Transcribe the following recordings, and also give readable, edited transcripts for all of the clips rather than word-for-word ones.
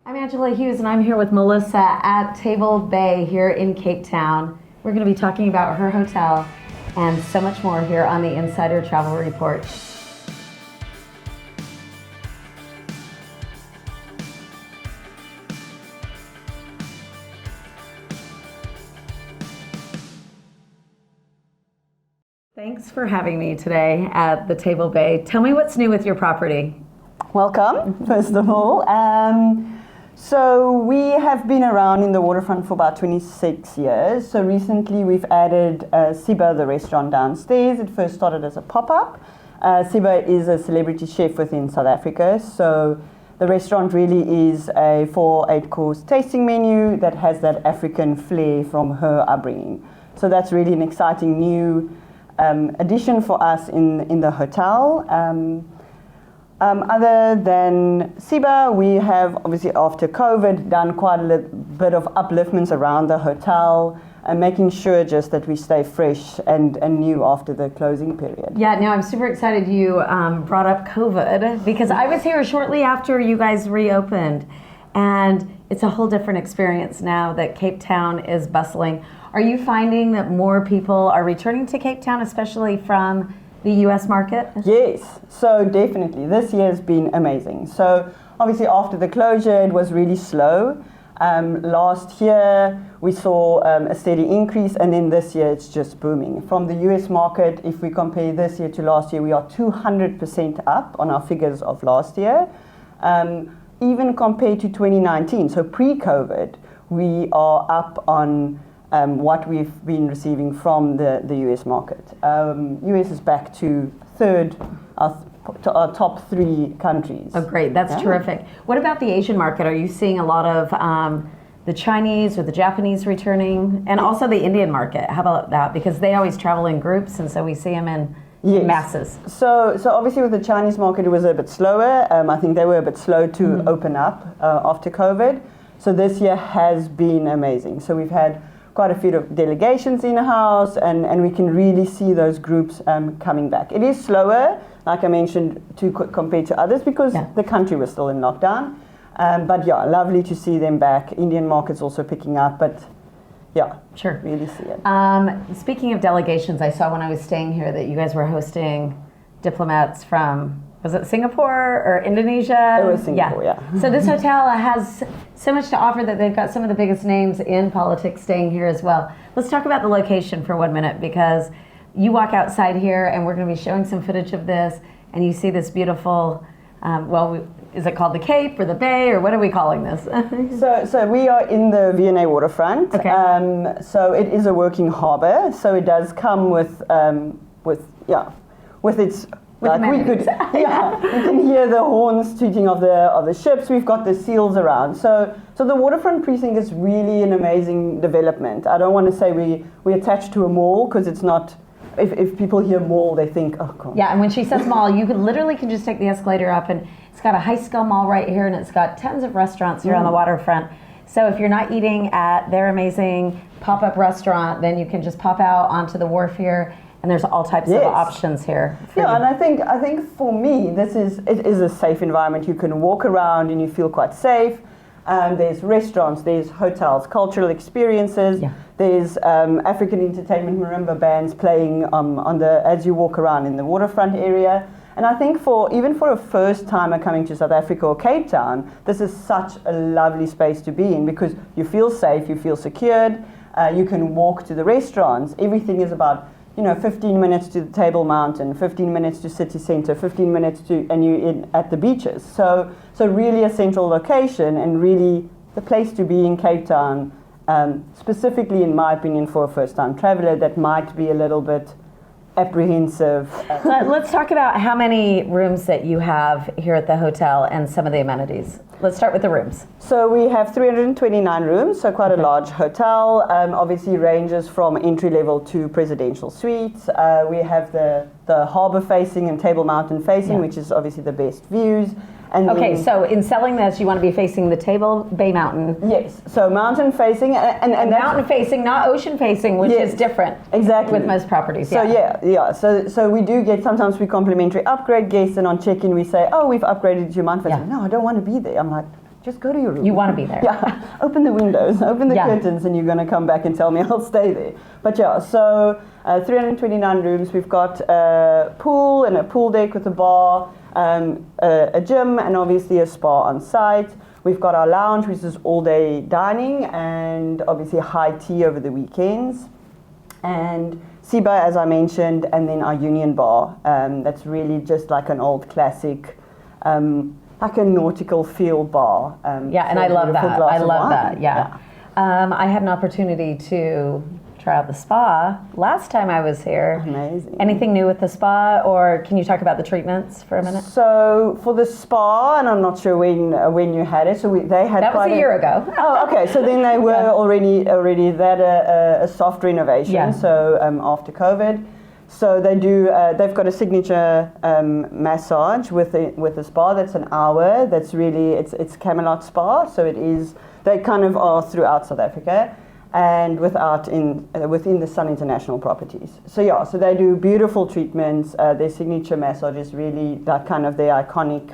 I'm Angela Hughes, and I'm here with Melissa at Table Bay here in Cape Town. We're going to be talking about her hotel and so much more here on the Insider Travel Report. Thanks for having me today at the Table Bay. Tell me what's new with your property. Welcome, first of all. So we have been around in the waterfront for about 26 years. So recently we've added Siba, the restaurant downstairs. It first started as a pop-up. Siba is a celebrity chef within South Africa. So the restaurant really is a 8-course tasting menu that has that African flair from her upbringing. So that's really an exciting new addition for us in the hotel. Other than Siba, we have obviously after COVID done quite a bit of upliftments around the hotel and making sure just that we stay fresh and new after the closing period. Yeah, no, I'm super excited you brought up COVID because I was here shortly after you guys reopened, and it's a whole different experience now that Cape Town is bustling. Are you finding that more people are returning to Cape Town, especially from the US market? Yes, so definitely. This year has been amazing. So obviously after the closure, it was really slow. Last year, we saw a steady increase, and then this year it's just booming. From the US market, if we compare this year to last year, we are 200% up on our figures of last year. Even compared to 2019, so pre-COVID, we are up on what we've been receiving from the US market. US is back to third, our top 3 countries. Oh, great. That's terrific. What about the Asian market? Are you seeing a lot of the Chinese or the Japanese returning? And also the Indian market. How about that? Because they always travel in groups, and so we see them in masses. So obviously with the Chinese market, it was a bit slower. I think they were a bit slow to open up after COVID. So this year has been amazing. So we've had quite a few of delegations in-house, and we can really see those groups coming back. It is slower, like I mentioned, compared to others because the country was still in lockdown. But yeah, lovely to see them back. Indian market's also picking up, but yeah, sure, really see it. Speaking of delegations, I saw when I was staying here that you guys were hosting diplomats from, was it Singapore or Indonesia? It was Singapore, yeah. So this hotel has so much to offer that they've got some of the biggest names in politics staying here as well. Let's talk about the location for 1 minute, because you walk outside here, and we're going to be showing some footage of this, and you see this beautiful, is it called the Cape or the Bay, or what are we calling this? So we are in the V&A waterfront. Okay. So it is a working harbour. So it does come with its. Like we can hear the horns tooting of the ships. We've got the seals around. So the waterfront precinct is really an amazing development. I don't want to say we attached to a mall, because it's not. If people hear mall, they think, oh God. Yeah, and when she says mall, you can just take the escalator up, and it's got a high scale mall right here, and it's got tons of restaurants here on the waterfront. So if you're not eating at their amazing pop-up restaurant, then you can just pop out onto the wharf here. And there's all types of options here. Yeah, and I think for me, it is a safe environment. You can walk around and you feel quite safe. There's restaurants, there's hotels, cultural experiences. Yeah. There's African entertainment marimba bands playing as you walk around in the waterfront area. And I think even for a first timer coming to South Africa or Cape Town, this is such a lovely space to be in, because you feel safe, you feel secured. You can walk to the restaurants. Everything is about 15 minutes to the Table Mountain, 15 minutes to city centre, 15 minutes and you're at the beaches. So really a central location, and really the place to be in Cape Town, specifically in my opinion for a first-time traveller that might be a little bit apprehensive. Let's talk about how many rooms that you have here at the hotel and some of the amenities. Let's start with the rooms. So we have 329 rooms, so quite a large hotel. Obviously ranges from entry level to presidential suites. We have the harbour facing and Table Mountain facing, which is obviously the best views. And okay, so in selling this, you want to be facing the Table Bay Mountain. Yes, so mountain facing and mountain facing, not ocean facing, which is different. Exactly. With most properties. So So we do get, sometimes we complimentary upgrade guests, and on check-in we say, oh, we've upgraded to mountain facing. No, I don't want to be there. I'm like, just go to your room. You want to be there. Yeah, open the windows, open the curtains, and you're going to come back and tell me I'll stay there. But yeah, so 329 rooms. We've got a pool and a pool deck with a bar, a gym, and obviously a spa on site. We've got our lounge, which is all-day dining, and obviously high tea over the weekends. And SIBA, as I mentioned, and then our Union Bar. That's really just like an old classic, like a nautical feel bar. Yeah, and I love that. I love that, yeah. I had an opportunity to try out the spa last time I was here. Amazing. Anything new with the spa, or can you talk about the treatments for a minute? So for the spa, and I'm not sure when you had it, so they had that was a year ago. Oh, okay. So then they were already they had a soft renovation. Yeah. So after COVID, so they do. They've got a signature massage with the spa. That's an hour. That's really it's Camelot Spa. So it is. They kind of are throughout South Africa. And within the Sun International properties. So yeah, so they do beautiful treatments. Their signature massage is really that kind of their iconic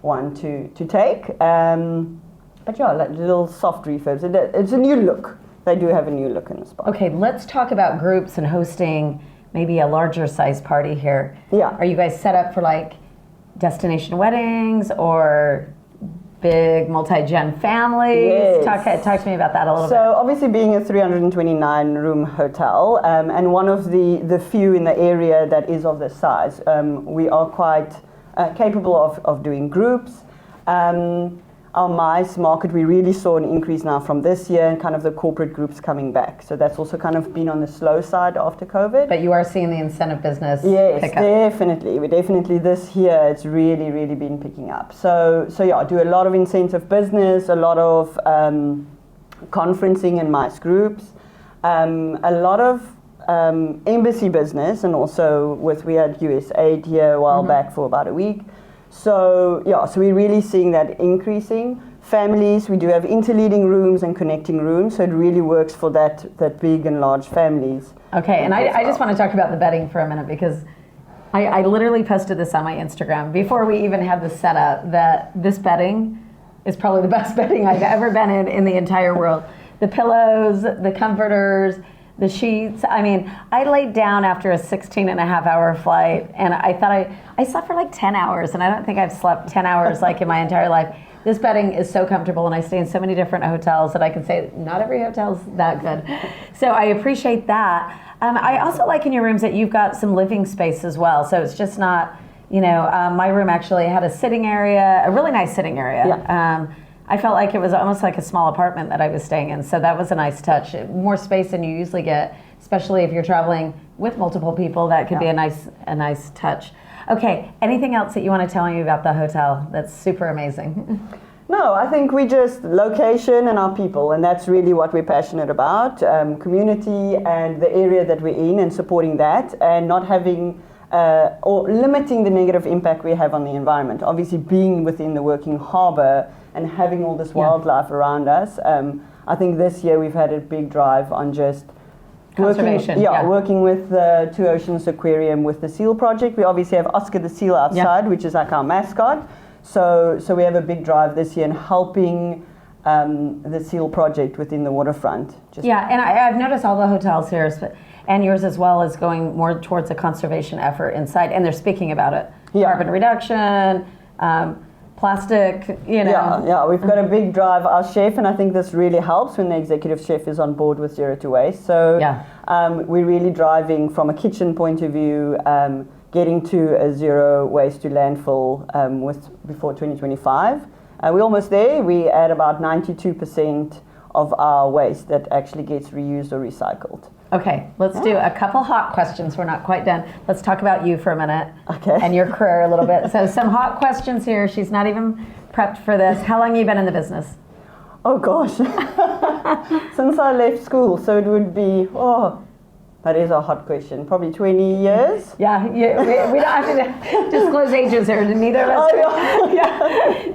one to take. But yeah, like little soft refurbs. It's a new look. They do have a new look in the spa. Okay, let's talk about groups and hosting maybe a larger size party here. Yeah. Are you guys set up for like destination weddings or big multi-gen families? Yes. Talk to me about that a little bit. So obviously being a 329 room hotel and one of the few in the area that is of this size, we are quite capable of doing groups. Our MICE market, we really saw an increase now from this year and kind of the corporate groups coming back. So that's also kind of been on the slow side after COVID. But you are seeing the incentive business pick up. Definitely. We definitely this year it's really, really been picking up. So yeah, I do a lot of incentive business, a lot of conferencing and MICE groups, a lot of embassy business, and also we had USAID here a while back for about a week. So yeah, so we're really seeing that increasing. Families, we do have interleading rooms and connecting rooms, so it really works for that big and large families. Okay, and I just want to talk about the bedding for a minute, because I literally posted this on my Instagram before we even had this set up, that this bedding is probably the best bedding I've ever been in the entire world. The pillows, the comforters, the sheets. I mean, I laid down after a 16-and-a-half-hour flight, and I thought I slept for like 10 hours, and I don't think I've slept 10 hours like in my entire life. This bedding is so comfortable, and I stay in so many different hotels that I can say not every hotel's that good. So I appreciate that. I also like in your rooms that you've got some living space as well. So it's just not, my room actually had a sitting area, a really nice sitting area. Yeah. I felt like it was almost like a small apartment that I was staying in. So that was a nice touch. More space than you usually get, especially if you're traveling with multiple people. That could be a nice touch. Okay, anything else that you want to tell me about the hotel that's super amazing? No, I think we just location and our people, and that's really what we're passionate about. Community and the area that we're in, and supporting that, and not having or limiting the negative impact we have on the environment. Obviously, being within the working harbour and having all this wildlife around us. I think this year we've had a big drive on just conservation. Working with the Two Oceans Aquarium with the seal project. We obviously have Oscar the seal outside, which is like our mascot. So we have a big drive this year in helping the seal project within the waterfront. And I've noticed all the hotels here, and yours as well, is going more towards a conservation effort inside, and they're speaking about it. Carbon reduction, plastic, Yeah, we've got a big drive. Our chef, and I think this really helps when the executive chef is on board with Zero to Waste. So we're really driving from a kitchen point of view, getting to a zero waste to landfill before 2025. We're almost there. We at about 92% of our waste that actually gets reused or recycled. Okay, let's do a couple hot questions. We're not quite done. Let's talk about you for a minute. Okay. And your career a little bit. So some hot questions here. She's not even prepped for this. How long have you been in the business? Oh gosh, since I left school. So it would be, that is a hot question. Probably 20 years. Yeah, we don't have to disclose ages here. Neither of us.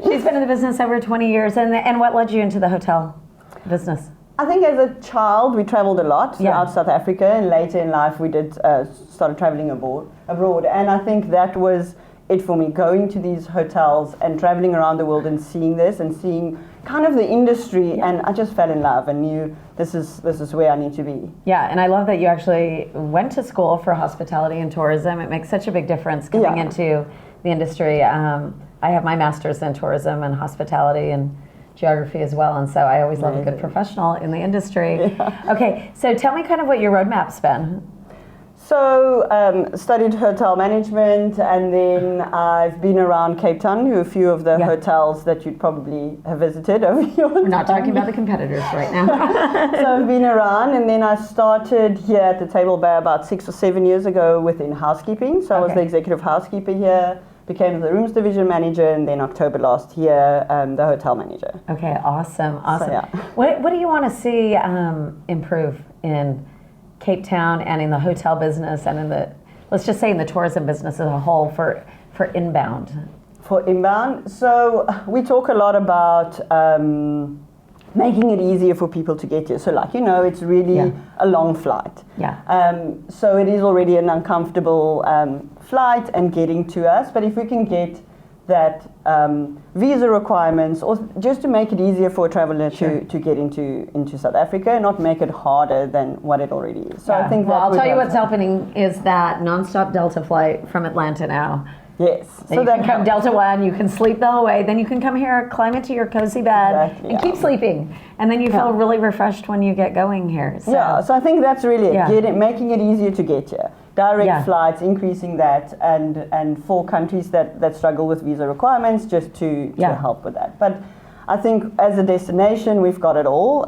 She's been in the business over 20 years. And what led you into the hotel business? I think as a child we traveled a lot throughout South Africa, and later in life we did started traveling abroad, and I think that was it for me, going to these hotels and traveling around the world and seeing this and seeing kind of the industry, and I just fell in love and knew this is where I need to be. Yeah, and I love that you actually went to school for hospitality and tourism. It makes such a big difference coming into the industry. I have my master's in tourism and hospitality and geography as well, and so I always love a good professional in the industry. Yeah. Okay, so tell me kind of what your roadmap's been. So studied hotel management, and then I've been around Cape Town to a few of the hotels that you'd probably have visited over your We're not talking about the competitors right now. So I've been around, and then I started here at the Table Bay about 6 or 7 years ago within housekeeping. So I was the executive housekeeper here, became the rooms division manager, and then October last year, the hotel manager. Okay, awesome. So, What do you want to see improve in Cape Town and in the hotel business and in the, let's just say in the tourism business as a whole for inbound? For inbound, so we talk a lot about making it easier for people to get here. So like, it's really a long flight. So it is already an uncomfortable flight and getting to us, but if we can get that visa requirements, or just to make it easier for a traveler to get into South Africa, not make it harder than what it already is. So I think I'll tell you what's happening is that nonstop Delta flight from Atlanta now. Yes. So you can come Delta One, you can sleep the whole way, then you can come here, climb into your cozy bed, and keep sleeping. And then you feel really refreshed when you get going here. So. So I think that's really it, making it easier to get here. Direct flights, increasing that, and for countries that struggle with visa requirements, just to help with that. But I think as a destination, we've got it all.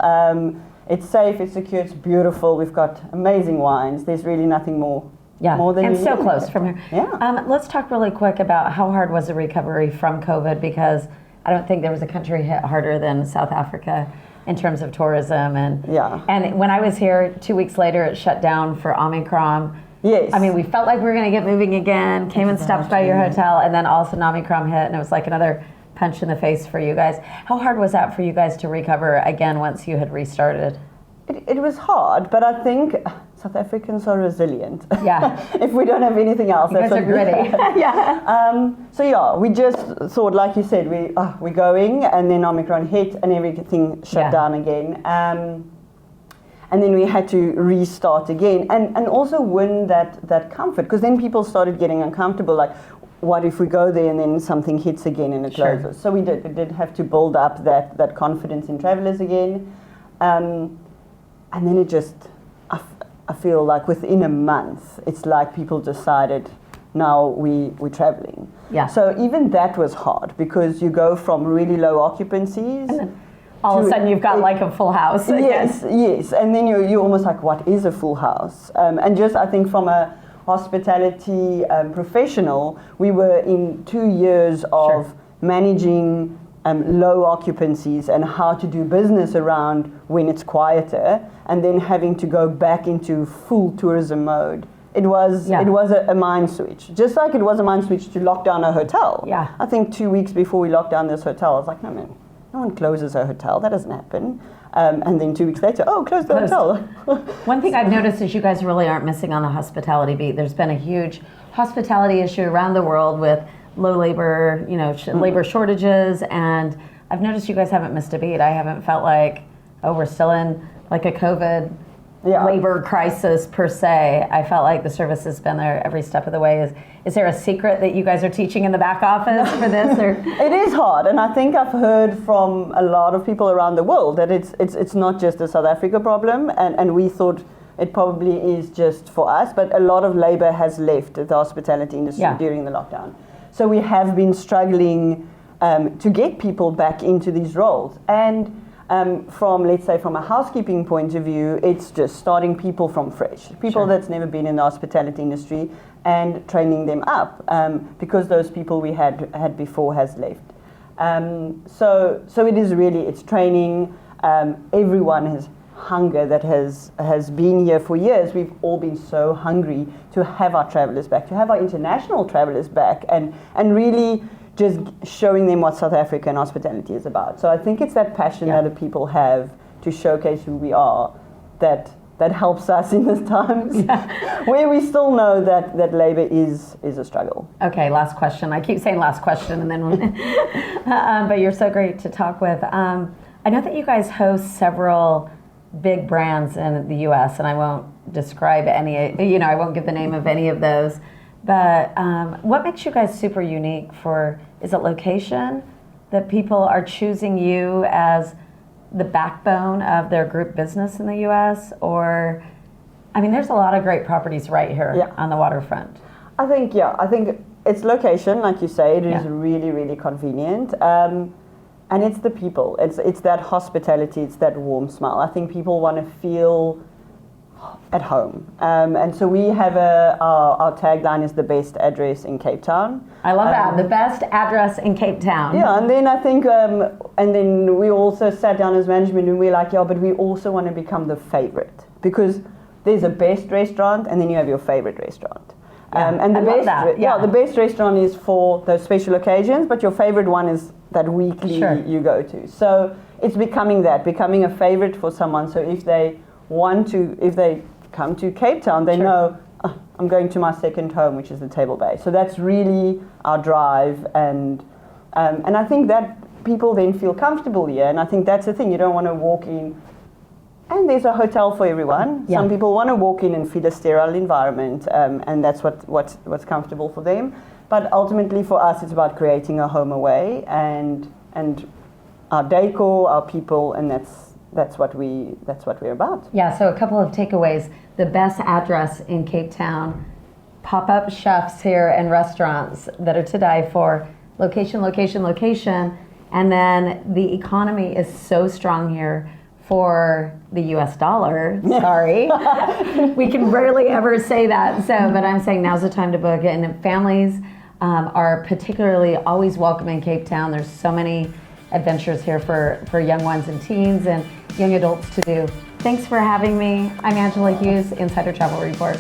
It's safe, it's secure, it's beautiful. We've got amazing wines. There's really nothing more than and so close from here. Yeah. Let's talk really quick about how hard was the recovery from COVID, because I don't think there was a country hit harder than South Africa in terms of tourism. And when I was here 2 weeks later, it shut down for Omicron. Yes. I mean, we felt like we were going to get moving again, came and stopped by your hotel, and then all of a sudden Omicron hit, and it was like another punch in the face for you guys. How hard was that for you guys to recover again once you had restarted? It was hard, but I think South Africans are resilient. Yeah. If we don't have anything else, you guys are gritty. So we just thought, like you said, we're going, and then Omicron hit, and everything shut down again. And then we had to restart again, and also win that comfort, because then people started getting uncomfortable, like, what if we go there and then something hits again and it closes? So we did have to build up that confidence in travelers again. And then it just, I feel like within a month, it's like people decided, now we're traveling. Yeah. So even that was hard, because you go from really low occupancies. And then all of a sudden you've got like a full house. Yes. And then you're almost like, what is a full house? And just, I think from a hospitality professional, we were in 2 years of managing low occupancies and how to do business around when it's quieter, and then having to go back into full tourism mode. It was a mind switch, just like it was a mind switch to lock down a hotel. Yeah. I think 2 weeks before we locked down this hotel, I was like, no man, no one closes a hotel. That doesn't happen. And then 2 weeks later, close the hotel. One thing I've noticed is you guys really aren't missing on the hospitality beat. There's been a huge hospitality issue around the world with low labor, labor shortages, and I've noticed you guys haven't missed a beat. I haven't felt like, we're still in like a COVID labor crisis per se. I felt like the service has been there every step of the way. Is there a secret that you guys are teaching in the back office for this? Or? It is hard, and I think I've heard from a lot of people around the world that it's not just a South Africa problem, and we thought it probably is just for us, but a lot of labor has left the hospitality industry during the lockdown. So we have been struggling to get people back into these roles. And from a housekeeping point of view, it's just starting people from fresh. People that's never been in the hospitality industry, and training them up, because those people we had before has left. So it is really, it's training. Everyone has hunger that has been here for years. We've all been so hungry to have our travelers back, to have our international travelers back, and really just showing them what South African hospitality is about. So I think it's that passion that the people have to showcase who we are that that helps us in these times, where we still know that labor is a struggle. Okay, last question. I keep saying last question, and then, but you're so great to talk with. I know that you guys host several big brands in the U.S., and I won't describe any. I won't give the name of any of those. But what makes you guys super unique? Is it location that people are choosing you as the backbone of their group business in the U.S.? Or, I mean, there's a lot of great properties right here on the waterfront. I think it's location, like you say. It is really, really convenient, and it's the people. It's that hospitality. It's that warm smile. I think people want to feel at home, and so we have our tagline is the best address in Cape Town. I love that, the best address in Cape Town. Yeah, and then I think, and then we also sat down as management and we're like, but we also want to become the favorite, because there's a best restaurant and then you have your favorite restaurant. And the the best restaurant is for those special occasions, but your favorite one is that weekly you go to. So it's becoming a favorite for someone. So if they come to Cape Town, they know I'm going to my second home, which is the Table Bay. So that's really our drive, and I think that people then feel comfortable here. And I think that's the thing. You don't want to walk in, and there's a hotel for everyone. Yeah. Some people want to walk in and feel a sterile environment, and that's what's comfortable for them. But ultimately, for us, it's about creating a home away, and our decor, our people, and that's what we're about. Yeah, so a couple of takeaways. The best address in Cape Town, pop-up chefs here and restaurants that are to die for, location, location, location, and then the economy is so strong here for the US dollar. Sorry. We can rarely ever say that, but I'm saying now's the time to book it. And families are particularly always welcome in Cape Town. There's so many adventures here for young ones and teens and young adults to do. Thanks for having me. I'm Angela Hughes, Insider Travel Report.